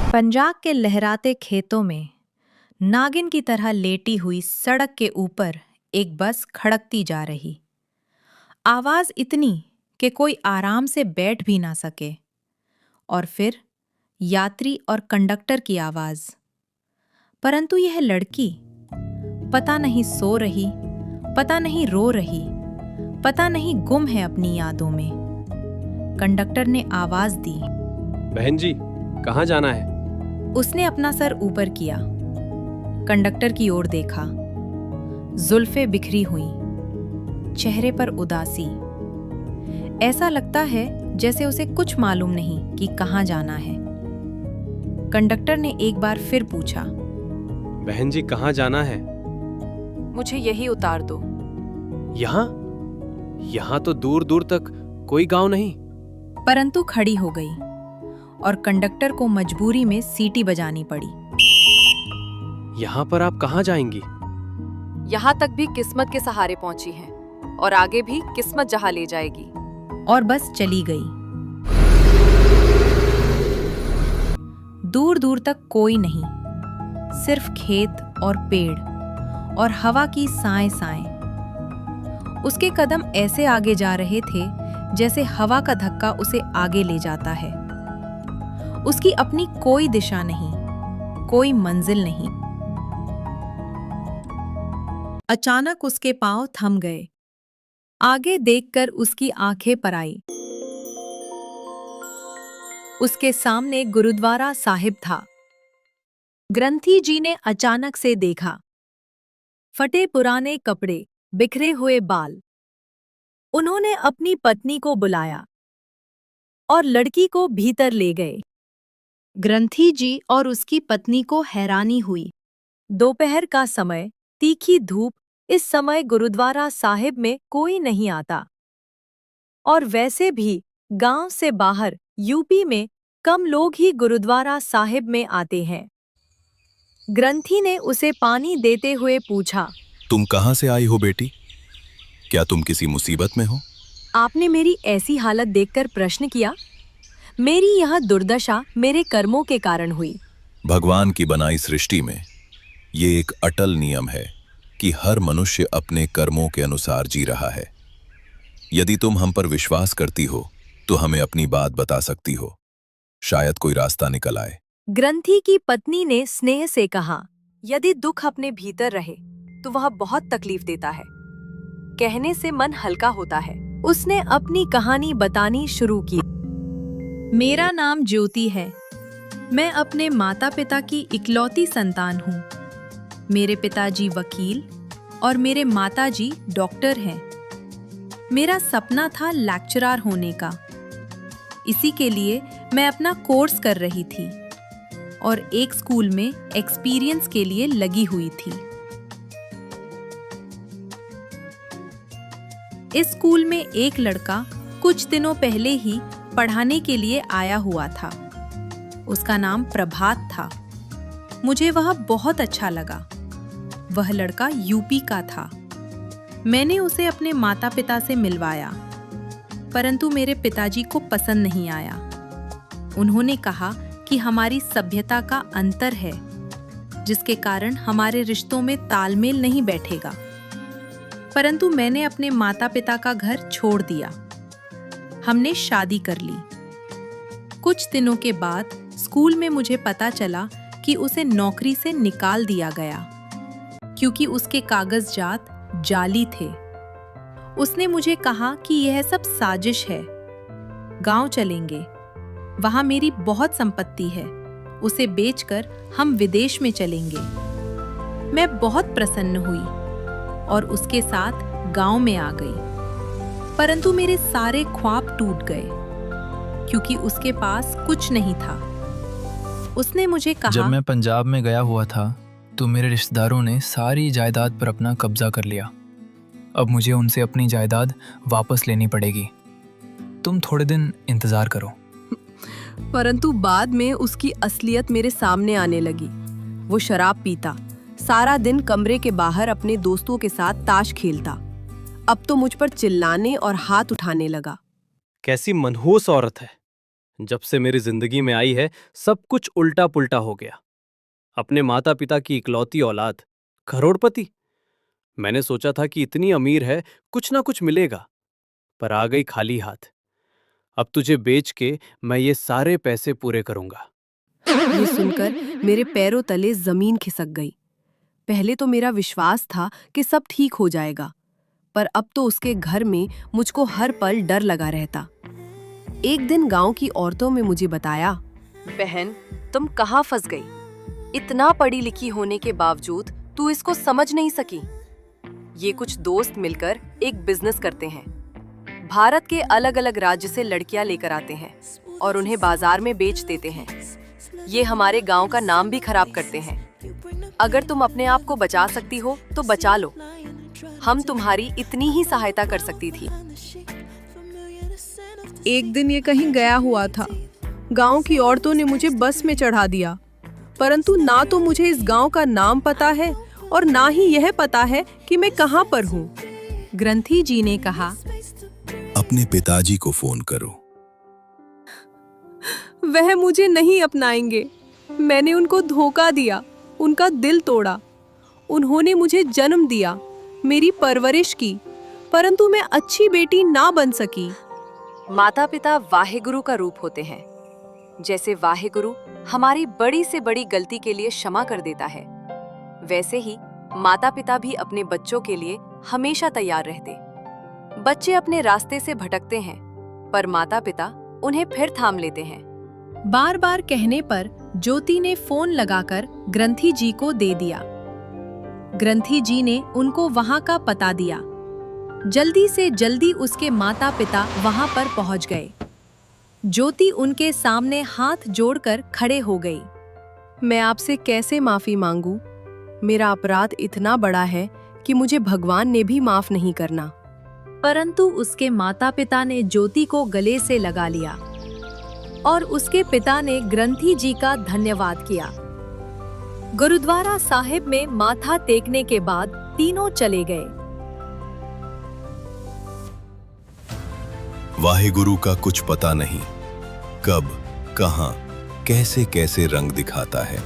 पंजाब के लहराते खेतों में नागिन की तरह लेटी हुई सड़क के ऊपर एक बस खड़कती जा रही। आवाज इतनी कि कोई आराम से बैठ भी ना सके। और फिर यात्री और कंडक्टर की आवाज। परंतु यह लड़की पता नहीं सो रही, पता नहीं रो रही, पता नहीं गुम है अपनी यादों में। कंडक्टर ने आवाज दी, बहन जी, कहाँ जाना है? उसने अपना सर ऊपर किया, कंडक्टर की ओर देखा। जुल्फें बिखरी हुईं, चेहरे पर उदासी। ऐसा लगता है जैसे उसे कुछ मालूम नहीं कि कहाँ जाना है। कंडक्टर ने एक बार फिर पूछा, बहन जी, कहाँ जाना है? मुझे यही उतार दो। यहाँ? यहाँ तो दूर दूर तक कोई गांव नहीं। परंतु खड़ी हो गई और कंडक्टर को मजबूरी में सीटी बजानी पड़ी। यहाँ पर आप कहाँ जाएंगी? यहाँ तक भी किस्मत के सहारे पहुंची हैं और आगे भी किस्मत जहाँ ले जाएगी। और बस चली गई। दूर दूर तक कोई नहीं, सिर्फ खेत और पेड़ और हवा की साएं साएं। उसके कदम ऐसे आगे जा रहे थे जैसे हवा का धक्का उसे आगे ले जाता है। उसकी अपनी कोई दिशा नहीं, कोई मंजिल नहीं। अचानक उसके पांव थम गए। आगे देखकर उसकी आंखें पर आई। उसके सामने गुरुद्वारा साहिब था। ग्रंथी जी ने अचानक से देखा। फटे पुराने कपड़े, बिखरे हुए बाल। उन्होंने अपनी पत्नी को बुलाया और लड़की को भीतर ले गए। ग्रंथी जी और उसकी पत्नी को हैरानी हुई। दोपहर का समय, तीखी धूप। इस समय गुरुद्वारा साहिब में कोई नहीं आता। और वैसे भी गांव से बाहर यूपी में कम लोग ही गुरुद्वारा साहिब में आते हैं। ग्रंथी ने उसे पानी देते हुए पूछा, तुम कहाँ से आई हो बेटी? क्या तुम किसी मुसीबत में हो? आपने मेरी ऐसी हालत देखकर प्रश्न किया? मेरी यह दुर्दशा मेरे कर्मों के कारण हुई। भगवान की बनाई सृष्टि में ये एक अटल नियम है कि हर मनुष्य अपने कर्मों के अनुसार जी रहा है। यदि तुम हम पर विश्वास करती हो तो हमें अपनी बात बता सकती हो, शायद कोई रास्ता निकल आए। ग्रंथी की पत्नी ने स्नेह से कहा, यदि दुख अपने भीतर रहे तो वह बहुत तकलीफ देता है। कहने से मन हल्का होता है। उसने अपनी कहानी बतानी शुरू की। मेरा नाम ज्योति है। मैं अपने माता पिता की इकलौती संतान हूँ। मेरे पिताजी वकील और मेरे माताजी डॉक्टर हैं। मेरा सपना था लेक्चरर होने का। इसी के लिए मैं अपना कोर्स कर रही थी और एक स्कूल में एक्सपीरियंस के लिए लगी हुई थी। इस स्कूल में एक लड़का कुछ दिनों पहले ही पढ़ाने के लिए आया हुआ था। उसका नाम प्रभात था। मुझे वह बहुत अच्छा लगा। वह लड़का यूपी का था। मैंने उसे अपने माता पिता से मिलवाया, परंतु मेरे पिताजी को पसंद नहीं आया। उन्होंने कहा कि हमारी सभ्यता का अंतर है, जिसके कारण हमारे रिश्तों में तालमेल नहीं बैठेगा। परंतु मैंने अपने माता पिता का घर छोड़ दिया। हमने शादी कर ली। कुछ दिनों के बाद स्कूल में मुझे पता चला कि उसे नौकरी से निकाल दिया गया, क्योंकि उसके कागजात जाली थे। उसने मुझे कहा कि यह सब साजिश है। गांव चलेंगे, वहां मेरी बहुत संपत्ति है, उसे बेचकर हम विदेश में चलेंगे। मैं बहुत प्रसन्न हुई और उसके साथ गांव में आ गई। परंतु मेरे सारे ख्वाब टूट गए, क्योंकि उसके पास कुछ नहीं था। उसने मुझे कहा, जब मैं पंजाब में गया हुआ था तो मेरे रिश्तेदारों ने सारी जायदाद पर अपना कब्जा कर लिया। अब मुझे उनसे अपनी जायदाद वापस लेनी पड़ेगी। तुम थोड़े दिन इंतजार करो। परंतु बाद में उसकी असलियत मेरे सामने आने लगी। वो शराब पीता, सारा दिन कमरे के बाहर अपने दोस्तों के साथ ताश खेलता। अब तो मुझ पर चिल्लाने और हाथ उठाने लगा। कैसी मनहूस औरत है, जब से मेरी जिंदगी में आई है सब कुछ उल्टा पुल्टा हो गया। अपने माता पिता की इकलौती औलाद, करोड़पति। मैंने सोचा था कि इतनी अमीर है, कुछ ना कुछ मिलेगा, पर आ गई खाली हाथ। अब तुझे बेच के मैं ये सारे पैसे पूरे करूंगा। ये सुनकर मेरे पैरों तले जमीन खिसक गई। पहले तो मेरा विश्वास था कि सब ठीक हो जाएगा, पर अब तो उसके घर में मुझको हर पल डर लगा रहता। एक दिन गांव की औरतों में मुझे बताया, बहन तुम कहाँ फंस गई? इतना पढ़ी लिखी होने के बावजूद तू इसको समझ नहीं सकी। ये कुछ दोस्त मिलकर एक बिजनेस करते हैं। भारत के अलग अलग राज्य से लड़कियां लेकर आते हैं और उन्हें बाजार में बेच देते हैं। ये हमारे गांव का नाम भी खराब करते हैं। अगर तुम अपने आप को बचा सकती हो तो बचा लो। हम तुम्हारी इतनी ही सहायता कर सकती थी। एक दिन ये कहीं गया हुआ था। गांव की औरतों ने मुझे बस में चढ़ा दिया, परंतु ना तो मुझे इस गांव का नाम पता है और ना ही यह पता है कि मैं कहां पर हूँ। ग्रंथी जी ने कहा, अपने पिताजी को फोन करो। वह मुझे नहीं अपनाएंगे। मैंने उनको धोखा दिया, उनका दिल तोड़ा। उन्होंने मुझे जन्म दिया, मेरी परवरिश की, परंतु मैं अच्छी बेटी ना बन सकी। माता पिता वाहेगुरु का रूप होते हैं। जैसे वाहेगुरु हमारी बड़ी से बड़ी गलती के लिए क्षमा कर देता है, वैसे ही माता पिता भी अपने बच्चों के लिए हमेशा तैयार रहते। बच्चे अपने रास्ते से भटकते हैं, पर माता पिता उन्हें फिर थाम लेते हैं। बार बार कहने पर ज्योति ने फोन लगाकर ग्रंथी जी को दे दिया। ग्रंथी जी ने उनको वहां का पता दिया। जल्दी से जल्दी उसके माता पिता वहां पर पहुंच गए। ज्योति उनके सामने हाथ जोड़कर खड़े हो गई। मैं आपसे कैसे माफी मांगू? मेरा अपराध इतना बड़ा है कि मुझे भगवान ने भी माफ नहीं करना। परंतु उसके माता पिता ने ज्योति को गले से लगा लिया और उसके पिता ने ग्रंथी जी का धन्यवाद किया। गुरुद्वारा साहिब में माथा टेकने के बाद तीनों चले गए। वाहेगुरु का कुछ पता नहीं, कब, कहां, कैसे कैसे रंग दिखाता है।